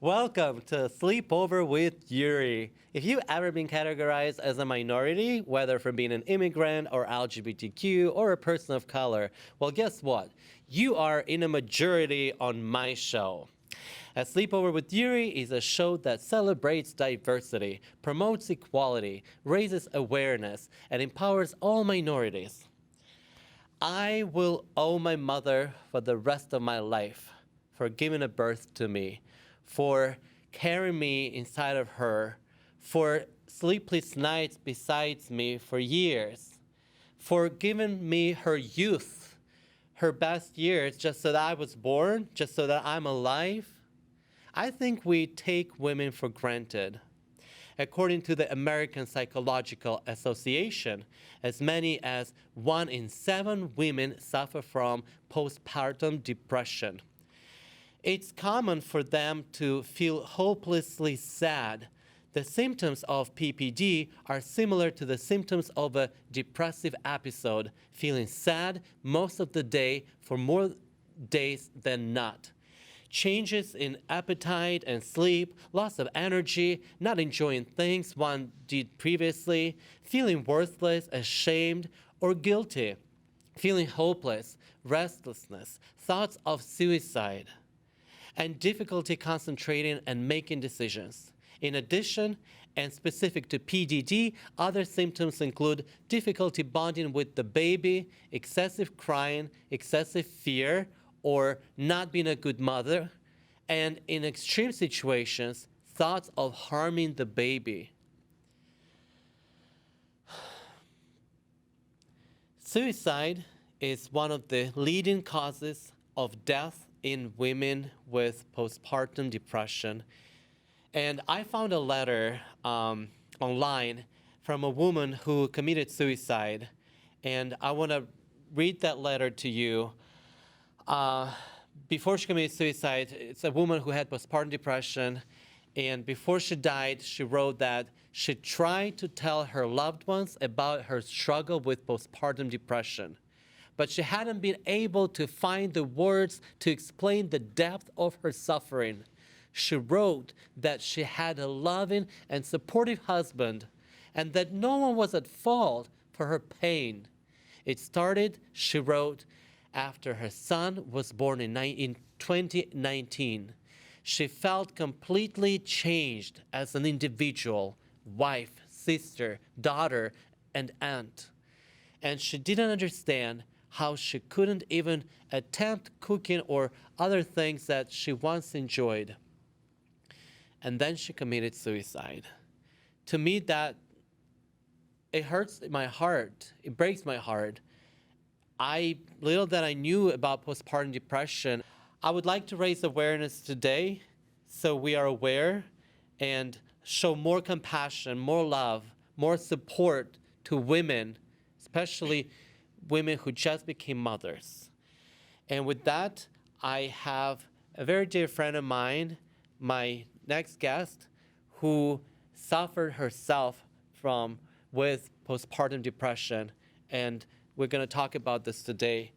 Welcome to Sleepover with Yuri. If you've ever been categorized as a minority, whether from being an immigrant or LGBTQ or a person of color, well, guess what? You are in a majority on my show. A Sleepover with Yuri is a show that celebrates diversity, promotes equality, raises awareness, and empowers all minorities. I will owe my mother for the rest of my life for giving a birth to me, for carrying me inside of her, for sleepless nights beside me for years, for giving me her youth, her best years, just so that I was born, just so that I'm alive. I think we take women for granted. According to the American Psychological Association, as many as 1 in 7 women suffer from postpartum depression. It's common for them to feel hopelessly sad. The symptoms of PPD are similar to the symptoms of a depressive episode, feeling sad most of the day for more days than not. Changes in appetite and sleep, loss of energy, not enjoying things one did previously, feeling worthless, ashamed, or guilty, feeling hopeless, restlessness, thoughts of suicide, and difficulty concentrating and making decisions. In addition, and specific to PDD, other symptoms include difficulty bonding with the baby, excessive crying, excessive fear, or not being a good mother, and in extreme situations, thoughts of harming the baby. Suicide is one of the leading causes of death in women with postpartum depression. And I found a letter online from a woman who committed suicide. And I want to read that letter to you. Before she committed suicide, it's a woman who had postpartum depression. And before she died, she wrote that she tried to tell her loved ones about her struggle with postpartum depression, but she hadn't been able to find the words to explain the depth of her suffering. She wrote that she had a loving and supportive husband and that no one was at fault for her pain. It started, she wrote, after her son was born in 2019. She felt completely changed as an individual, wife, sister, daughter, and aunt. And she didn't understand how she couldn't even attempt cooking or other things that she once enjoyed. And then she committed suicide. To me, that it hurts my heart. It breaks my heart. Little that I knew about postpartum depression, I would like to raise awareness today so we are aware and show more compassion, more love, more support to women, especially women who just became mothers. And with that, I have a very dear friend of mine, my next guest, who suffered herself with postpartum depression. And we're going to talk about this today.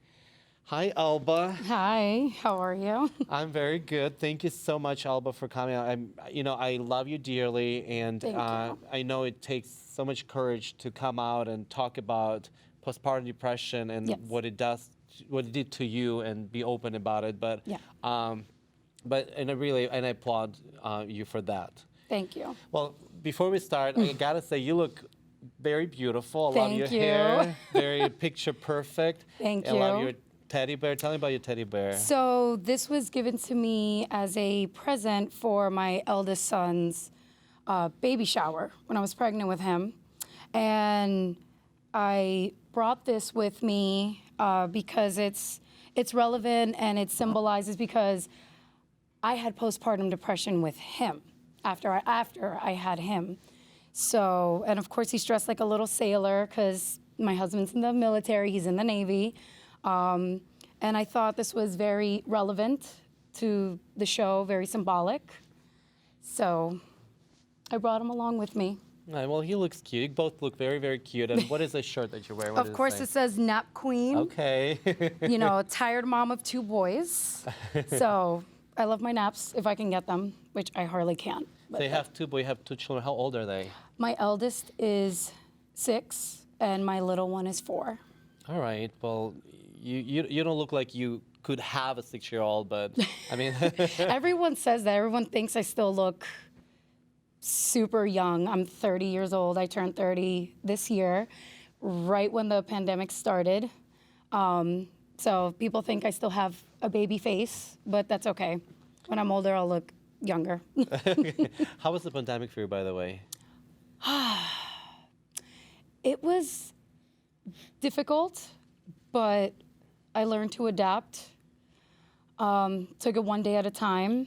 Hi, Alba. Hi, how are you? I'm very good. Thank you so much, Alba, for coming. I love you dearly, and Thank you. I know it takes so much courage to come out and talk about postpartum depression and Yes. what it did to you, and be open about it. But Yeah. I applaud you for that. Thank you. Well, before we start, I gotta say you look very beautiful. I love Thank your you. hair, very picture perfect. Thank I love you. your teddy bear. Tell me about your teddy bear. So this was given to me as a present for my eldest son's baby shower when I was pregnant with him. And I brought this with me because it's relevant and it symbolizes, because I had postpartum depression with him after I had him. So, and of course he's dressed like a little sailor because my husband's in the military, he's in the Navy. And I thought this was very relevant to the show, very symbolic. So I brought him along with me. All right, well, he looks cute. You both look very, very cute. And what is the shirt that you're wearing? What Of course, does it says Nap Queen. Okay. You know, tired mom of 2 boys. So I love my naps if I can get them, which I hardly can. But They have two, but you have two children. How old are they? my eldest is 6, and my little one is 4. All right. Well, you don't look like you could have a 6-year-old, but I mean, Everyone says that. Everyone thinks I still look super young. I'm 30 years old. I turned 30 this year, right when the pandemic started. So people think I still have a baby face, but that's okay. When I'm older, I'll look younger. how was the pandemic for you, by the way? It was difficult, but I learned to adapt. Took it one day at a time.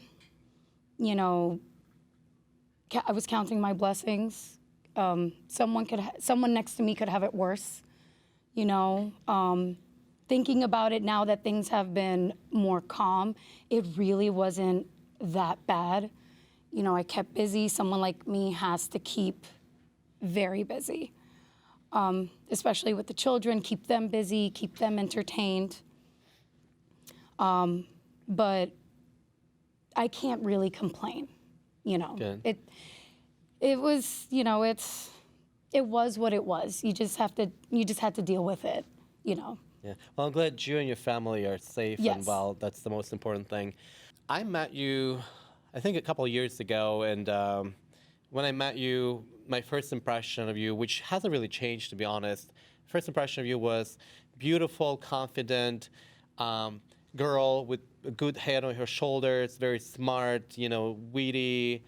You know, I was counting my blessings. Someone next to me could have it worse. You know, thinking about it now that things have been more calm, it really wasn't that bad. You know, I kept busy. Someone like me has to keep very busy, especially with the children, keep them busy, keep them entertained. But I can't really complain, you know. Good. It was, you know, it was what it was. You just had to deal with it, you know. Yeah. Well, I'm glad you and your family are safe Yes. and well. That's the most important thing. I met you, I think, a couple of years ago, and when I met you, my first impression of you, which hasn't really changed, to be honest, first impression of you was beautiful, confident girl with a good head on her shoulders, very smart, you know, witty,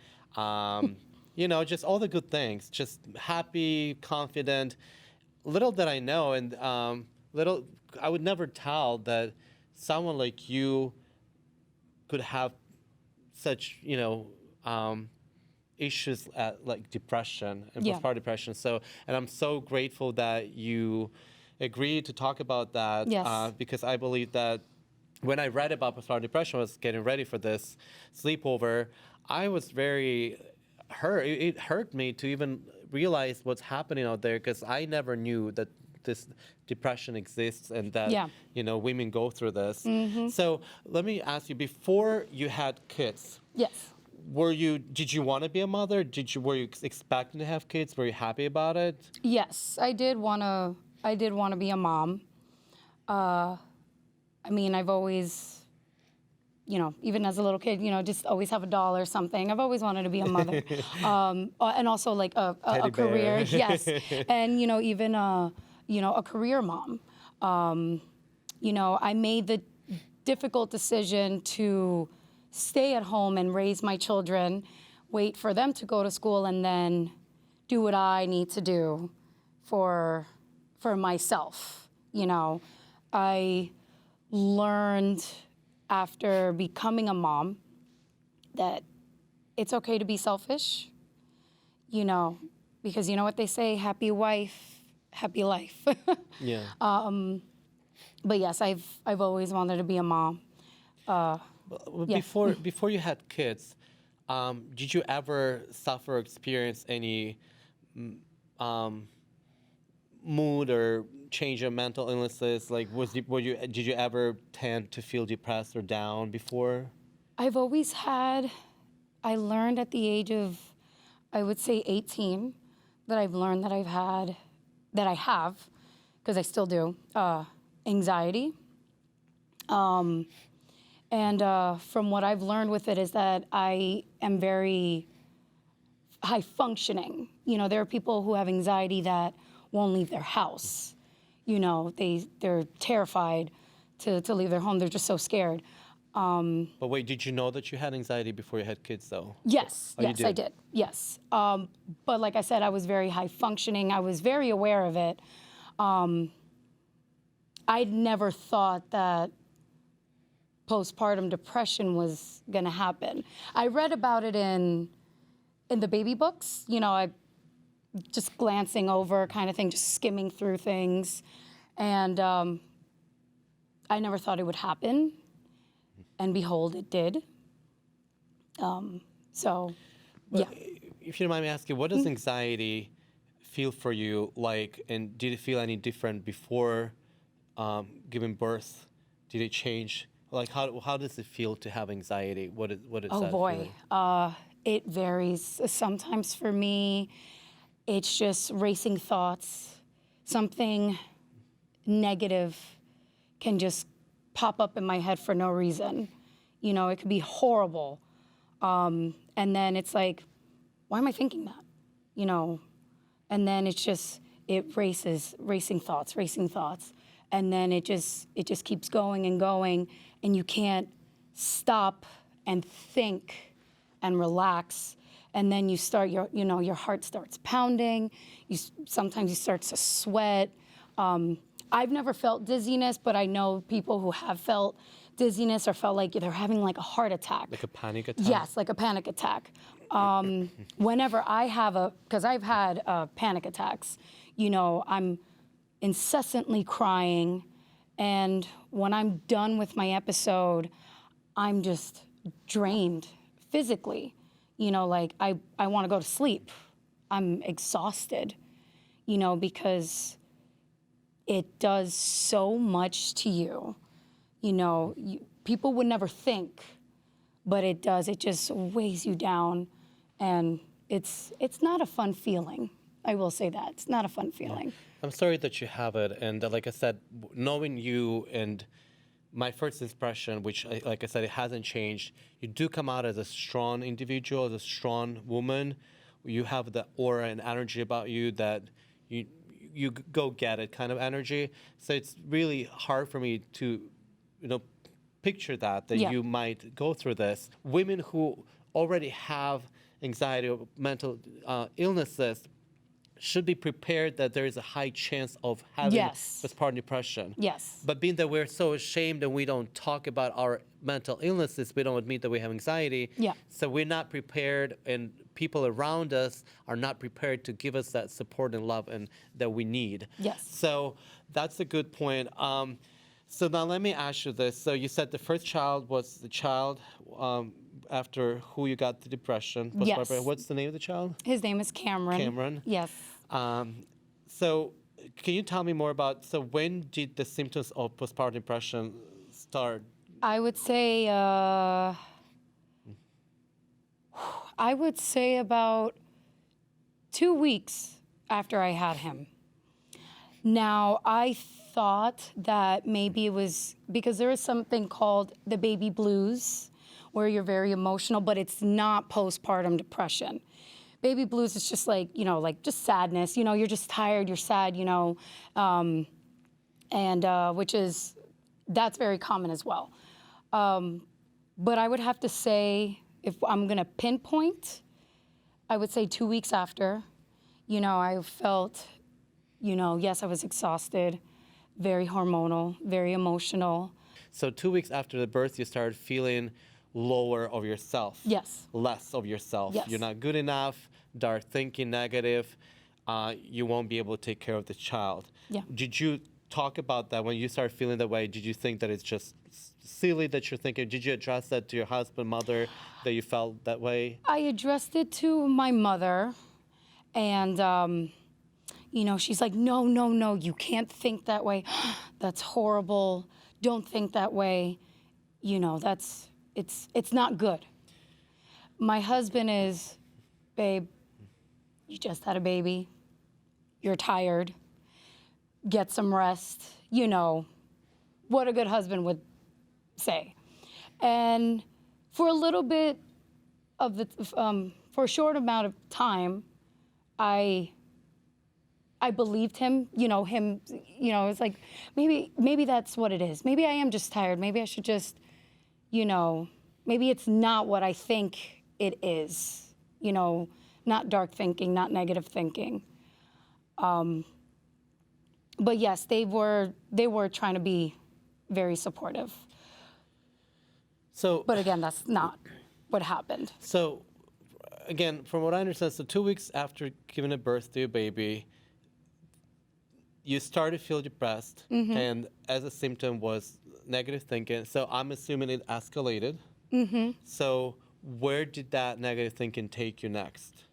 you know, just all the good things, just happy, confident. Little did I know, and I would never tell that someone like you could have such, you know, issues like depression and Yeah. postpartum depression. So, and I'm so grateful that you agreed to talk about that. Yes. Because I believe that when I read about postpartum depression, I was getting ready for this sleepover, I was very hurt. It hurt me to even realize what's happening out there, because I never knew that this depression exists and that, Yeah. you know, women go through this. So let me ask you, before you had kids, Yes. did you want to be a mother? Were you expecting to have kids? Were you happy about it? Yes, I did want to be a mom. I mean, I've always, you know, even as a little kid, you know, just always have a doll or something. I've always wanted to be a mother. And also like a Teddy career. bear. Yes. And, you know, even, you know, a career mom. You know, I made the difficult decision to stay at home and raise my children, wait for them to go to school, and then do what I need to do for myself. You know, I learned after becoming a mom that it's okay to be selfish, you know, because you know what they say, happy wife, happy life. Yeah. But yes, I've always wanted to be a mom. Well, yeah. before you had kids, did you ever suffer or experience any mood or change of mental illnesses? Like, did you ever tend to feel depressed or down before? I've always had, I learned at the age of, I would say 18, that I've learned that I have, because I still do, anxiety. And from what I've learned with it is that I am very high functioning. You know, there are people who have anxiety that won't leave their house. You know, they're terrified to leave their home. They're just so scared. But wait, did you know that you had anxiety before you had kids, though? Yes, Oh, you yes, did? I did. Yes. But like I said, I was very high functioning. I was very aware of it. I'd never thought that postpartum depression was going to happen. I read about it in the baby books. You know, I just glancing over kind of thing, just skimming through things. And I never thought it would happen. And behold, it did. So, yeah. If you don't mind me asking, what does anxiety feel for you like, and did it feel any different before giving birth? Did it change Like how does it feel to have anxiety? What is Oh that boy, feeling? it varies. Sometimes for me, it's just racing thoughts. Something negative can just pop up in my head for no reason. You know, it could be horrible. And then it's like, why am I thinking that? You know, and then it's just, it races, racing thoughts. And then it just keeps going, and you can't stop and think and relax. And then you start, your heart starts pounding. Sometimes you start to sweat. I've never felt dizziness, but I know people who have felt dizziness or felt like they're having like a heart attack. Like a panic attack? Yes, like a panic attack. Whenever I have because I've had panic attacks, you know, I'm incessantly crying. And when I'm done with my episode, I'm just drained physically. You know, like I want to go to sleep. I'm exhausted, you know, because it does so much to you. You know, people would never think, but it does. It just weighs you down, and it's not a fun feeling. I will say that. It's not a fun feeling. I'm sorry that you have it. And like I said, knowing you and my first impression, which, like I said, it hasn't changed, you do come out as a strong individual, as a strong woman. You have the aura and energy about you that you go get it kind of energy. So it's really hard for me to, picture that Yeah. you might go through this. Women who already have anxiety or mental illnesses should be prepared that there is a high chance of having Yes. postpartum depression. Yes. But being that we're so ashamed and we don't talk about our mental illnesses, we don't admit that we have anxiety. Yeah. So we're not prepared, and people around us are not prepared to give us that support and love and that we need. Yes. So that's a good point. So now let me ask you this. So you said the first child was the child after who you got the depression. Yes. What's the name of the child? His name is Cameron. Cameron. Yes. So can you tell me more about, so when did the symptoms of postpartum depression start? I would say about 2 weeks after I had him. Now, I thought that maybe it was because there is something called the baby blues, where you're very emotional, but it's not postpartum depression. Baby blues is just like, like just sadness. You're just tired, you're sad, and that's very common as well. But I would have to say, if I'm gonna pinpoint, I would say 2 weeks after, I felt, yes, I was exhausted, very hormonal, very emotional. So 2 weeks after the birth, you started feeling lower of yourself. Yes. Less of yourself. Yes. You're not good enough, dark thinking, negative. You won't be able to take care of the child. Yeah. Did you talk about that when you started feeling that way? Did you think that it's just silly that you're thinking? Did you address that to your husband, mother, that you felt that way? I addressed it to my mother, and she's like, no, you can't think that way. That's horrible. Don't think that way. It's not good. My husband is, babe, you just had a baby. You're tired. Get some rest. What a good husband would say. And for a little bit of for a short amount of time, I believed him. It's like, maybe that's what it is. Maybe I am just tired. Maybe I should just, maybe it's not what I think it is. Not dark thinking, not negative thinking. But yes, they were trying to be very supportive. So, but again, that's not what happened. So, again, from what I understand, so 2 weeks after giving a birth to your baby, you started to feel depressed, and as a symptom was negative thinking. So I'm assuming it escalated. So where did that negative thinking take you next?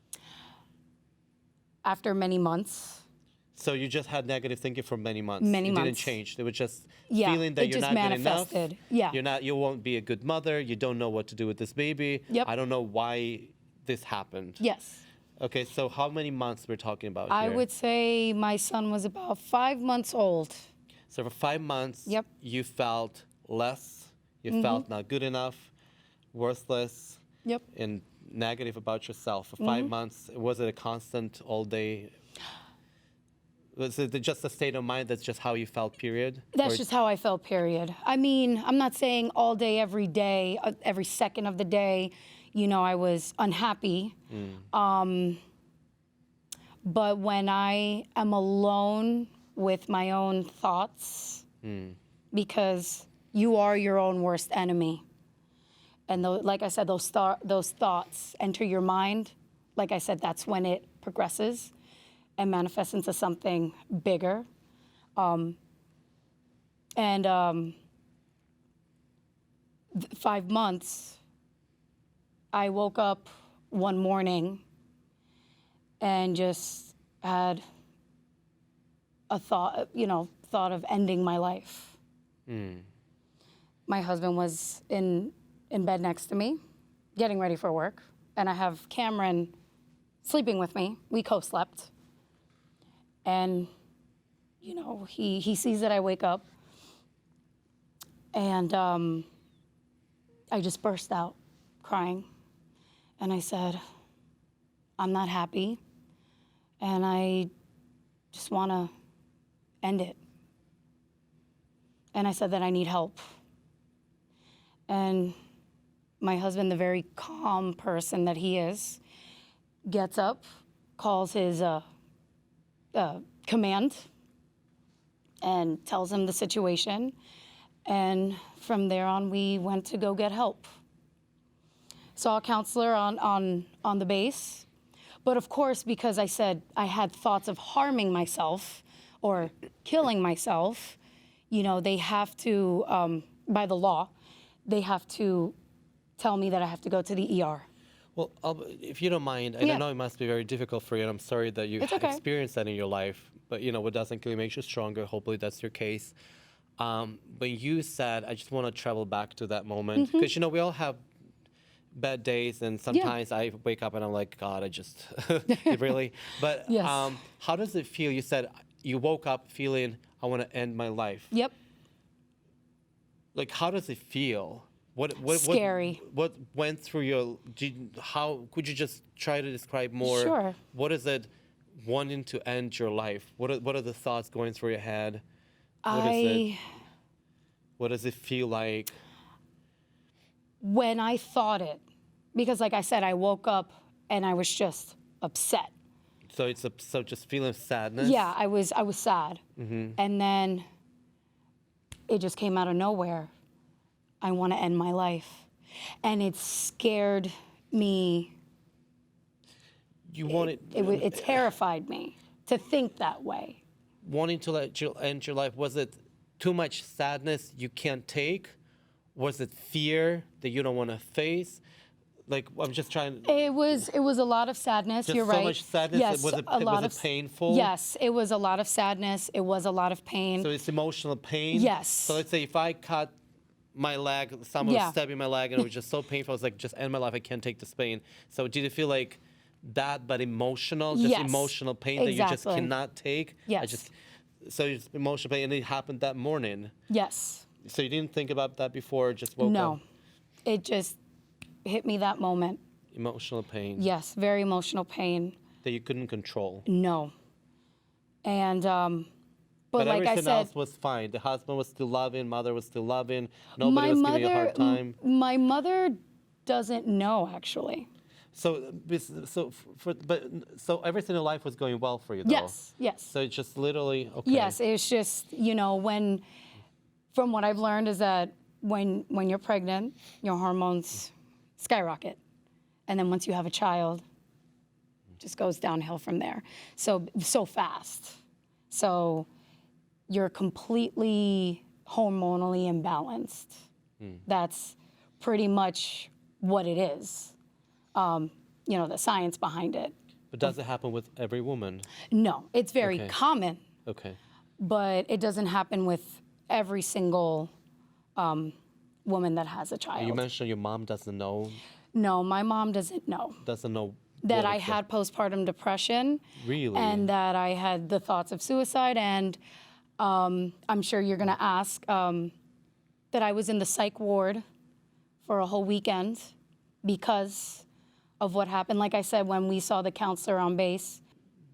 After many months. So you just had negative thinking for many months. Many it didn't months. change. It was just Yeah, feeling that it you're just not good enough. manifested. Yeah. You won't be a good mother. You don't know what to do with this baby. Yep. I don't know why this happened. Yes. Okay, so how many months we're talking about I here? would say my son was about 5 months old. So for 5 months, Yep. you felt less. You felt not good enough, worthless, Yep. and negative about yourself. For 5 months, was it a constant all day? Was it just a state of mind? That's just how you felt, period? That's Or- just how I felt, period. I mean, I'm not saying all day, every day, every second of the day, I was unhappy. But when I am alone with my own thoughts, because you are your own worst enemy. And like I said, those thoughts enter your mind. Like I said, that's when it progresses and manifests into something bigger. 5 months, I woke up one morning and just had a thought of ending my life. My husband was in bed next to me, getting ready for work, and I have Cameron sleeping with me. We co-slept. And, he sees that I wake up, and I just burst out crying. And I said, I'm not happy, and I just want to end it. And I said that I need help. And my husband, the very calm person that he is, gets up, calls his command, and tells him the situation. And from there on, we went to go get help. Saw a counselor on the base. But of course, because I said I had thoughts of harming myself or killing myself, they have to, by the law, they have to tell me that I have to go to the ER. Well, Alba, if you don't mind, and I know it must be very difficult for you, and I'm sorry that you It's okay. experienced that in your life, but what doesn't kill you makes you stronger. Hopefully that's your case. When you said, I just want to travel back to that moment, because, we all have bad days, and sometimes I wake up and I'm like, God, I just, really? But Yes. how does it feel? You said you woke up feeling, I want to end my life. Yep. Like, how does it feel? What Scary. What went through your? How could you just try to describe more? Sure. What is it wanting to end your life? What are the thoughts going through your head? What does it feel like? When I thought it, because like I said, I woke up and I was just upset. So so just feeling sadness. Yeah, I was sad. And then it just came out of nowhere. I want to end my life. And it scared me. It terrified me to think that way. Wanting to end your life, was it too much sadness you can't take? Was it fear that you don't want to face? Like, I'm just trying. It was a lot of sadness. Just You're so right. much sadness. Yes, Was it painful? Yes, it was a lot of sadness. It was a lot of pain. So it's emotional pain. Yes. So let's say if I cut my leg, someone was stabbing my leg, and it was just so painful. I was like, just end my life. I can't take this pain. So did it feel like that, but emotional, just Yes, emotional pain that you just exactly. cannot take? Yes. So it's emotional pain, and it happened that morning. Yes. So you didn't think about that before, just woke up? No. It just hit me that moment. Emotional pain. Yes, very emotional pain. That you couldn't control. No. And, but like I everything said, else was fine. The husband was still loving, mother was still loving. Nobody was giving you a hard time. My mother doesn't know, actually. So everything in life was going well for you, though. Yes, yes. So it's just literally okay. Yes, it's just, from what I've learned is that when you're pregnant, your hormones skyrocket. And then once you have a child, it just goes downhill from there. So fast. So you're completely hormonally imbalanced. That's pretty much what it is. The science behind it. But does it happen with every woman? No, it's very Okay. common, Okay. but it doesn't happen with every single woman that has a child. You mentioned your mom doesn't know No, my mom doesn't know that what I it's had postpartum depression. Really? And that I had the thoughts of suicide. And I'm sure you're going to ask that I was in the psych ward for a whole weekend because of what happened. Like I said, when we saw the counselor on base.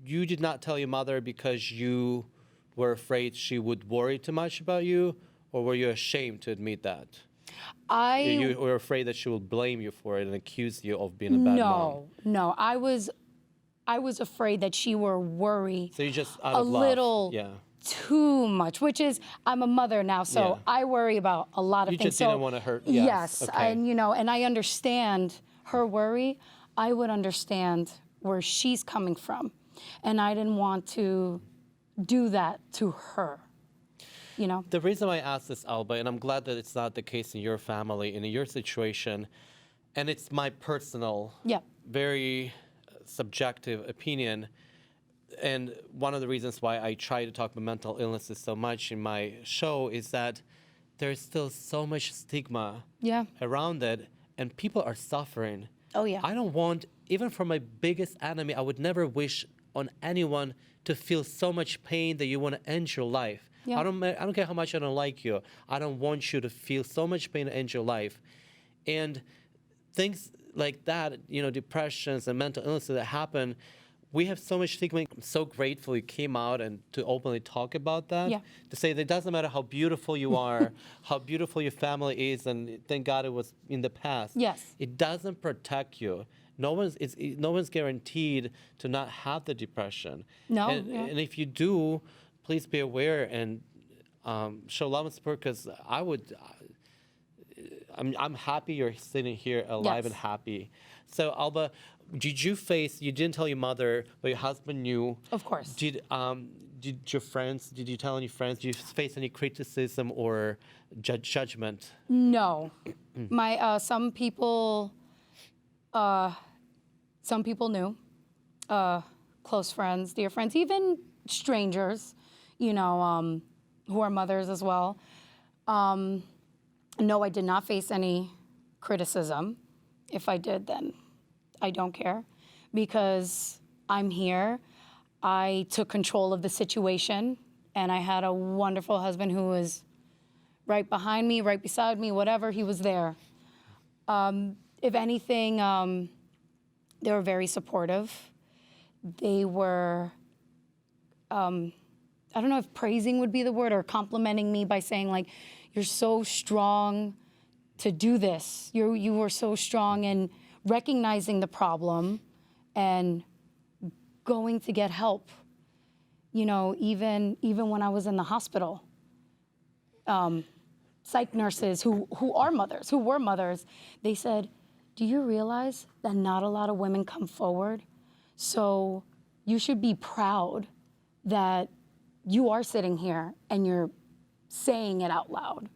You did not tell your mother because you were afraid she would worry too much about you, or were you ashamed to admit that? You were afraid that she would blame you for it and accuse you of being a bad mom. No. I was afraid that she were worry So you just out a of love. little Yeah. too much, which is I'm a mother now, so Yeah. I worry about a lot of You things. just didn't want to hurt. Yes. Okay. And I understand her worry. I would understand where she's coming from, and I didn't want to do that to her. The reason why I asked this, Alba, and I'm glad that it's not the case in your family and in your situation, and it's my personal, very subjective opinion, and one of the reasons why I try to talk about mental illnesses so much in my show is that there's still so much stigma around it, and people are suffering. Oh, yeah. I don't want, even from my biggest enemy, I would never wish on anyone to feel so much pain that you want to end your life. Yeah. I don't care how much I don't like you. I don't want you to feel so much pain and end your life. And things like that, depressions and mental illnesses that happen, we have so much stigma. I'm so grateful you came out and to openly talk about that. Yeah. To say that it doesn't matter how beautiful you are, how beautiful your family is, and thank God it was in the past. Yes. It doesn't protect you. No one's guaranteed to not have the depression. No. And if you do, please be aware and show love and support, because I'm happy you're sitting here alive and happy. So Alba, you didn't tell your mother, but your husband knew. Of course. Did you tell any friends? Did you face any criticism or judgment? No. Some people knew, close friends, dear friends, even strangers, who are mothers as well. No, I did not face any criticism. If I did, then I don't care, because I'm here. I took control of the situation, and I had a wonderful husband who was right behind me, right beside me, whatever, he was there. If anything, they were very supportive. They were, I don't know if praising would be the word, or complimenting me by saying, like, you're so strong to do this. You were so strong in recognizing the problem and going to get help. Even when I was in the hospital, psych nurses who were mothers, they said, do you realize that not a lot of women come forward? So you should be proud that you are sitting here and you're saying it out loud.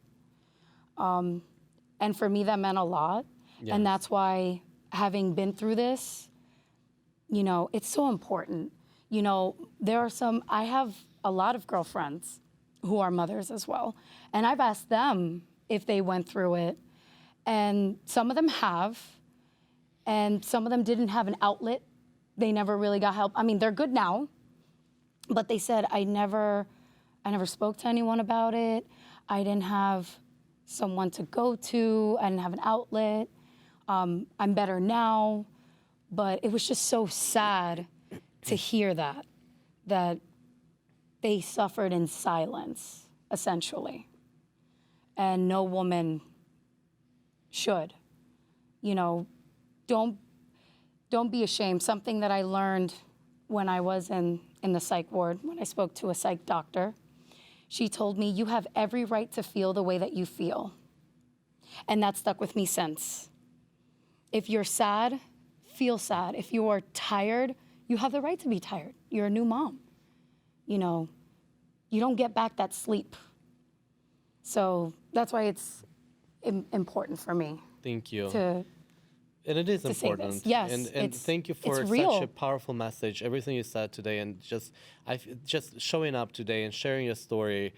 And for me, that meant a lot. Yes. And that's why, having been through this, it's so important. I have a lot of girlfriends who are mothers as well. And I've asked them if they went through it. And some of them have, and some of them didn't have an outlet. They never really got help. I mean, they're good now, but they said, I never spoke to anyone about it. I didn't have someone to go to. I didn't have an outlet. I'm better now. But it was just so sad to hear that they suffered in silence, essentially. And no woman should. Don't be ashamed. Something that I learned when I was in the psych ward, when I spoke to a psych doctor, she told me, you have every right to feel the way that you feel. And that stuck with me since. If you're sad, feel sad. If you are tired, you have the right to be tired. You're a new mom. You don't get back that sleep. So that's why it's important for me. Thank you. And it is to say important. this. Yes, and it's- thank you for it's such real. a powerful message. Everything you said today, and just showing up today and sharing your story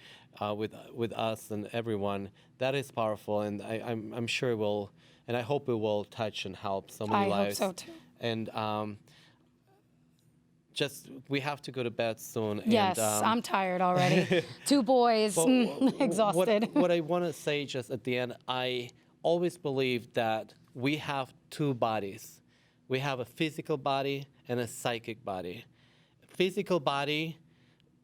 with us and everyone. That is powerful, and I'm sure it will, and I hope it will touch and help so many I hope lives. so too. And just we have to go to bed soon. Yes, and, I'm tired already. 2 boys, exhausted. What I want to say just at the end, I always believe that we have 2 bodies. We have a physical body and a psychic body. Physical body,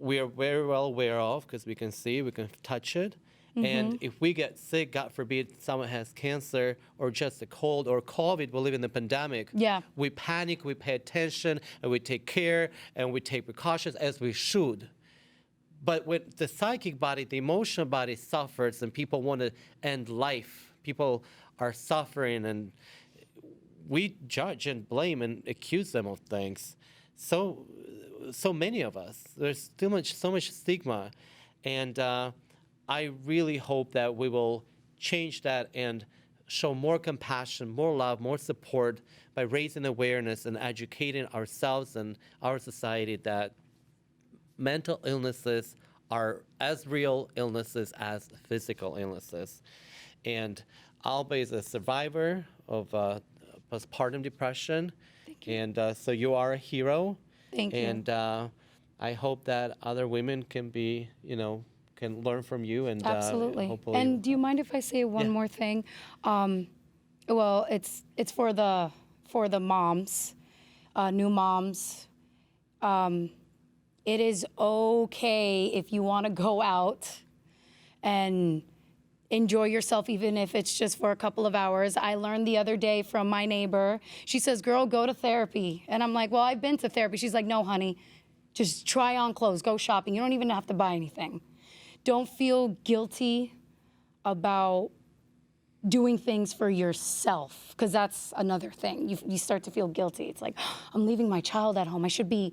we are very well aware of because we can see, we can touch it. And if we get sick, God forbid, someone has cancer or just a cold or COVID, we live in the pandemic. Yeah. We panic, we pay attention, and we take care, and we take precautions as we should. But when the psychic body, the emotional body suffers and people want to end life, people are suffering and we judge and blame and accuse them of things. So many of us, there's so much stigma. And I really hope that we will change that and show more compassion, more love, more support by raising awareness and educating ourselves and our society that mental illnesses are as real illnesses as physical illnesses. And Alba is a survivor of postpartum depression. Thank you. And so you are a hero. Thank you. And I hope that other women can be, can learn from you. And Absolutely. hopefully. And do you mind if I say one Yeah. more thing? Well, it's for the moms, new moms. It is okay if you want to go out and enjoy yourself, even if it's just for a couple of hours. I learned the other day from my neighbor. She says, "Girl, go to therapy." And I'm like, "Well, I've been to therapy." She's like, "No, honey, just try on clothes, go shopping. You don't even have to buy anything." Don't feel guilty about doing things for yourself, because that's another thing. You start to feel guilty. It's like, I'm leaving my child at home. I should be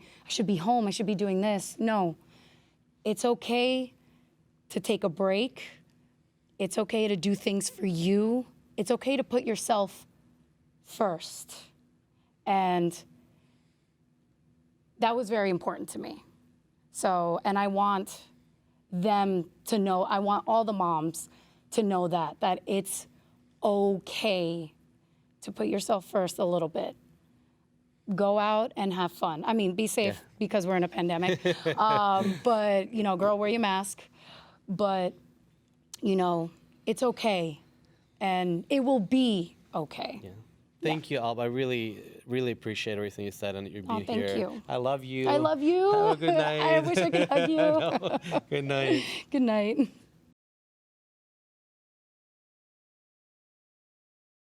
home. I should be doing this. No, it's okay to take a break. It's okay to do things for you. It's okay to put yourself first. And that was very important to me. So, and I want them to know, I want all the moms to know that it's okay to put yourself first a little bit. Go out and have fun. I mean, be safe because we're in a pandemic. But, girl, wear your mask. But, it's okay. And it will be okay. Yeah. Thank you, Alba. I really, really appreciate everything you said and you being thank here. you. I love you. I love you. Have a good night. I wish I could hug you. Good night. Good night.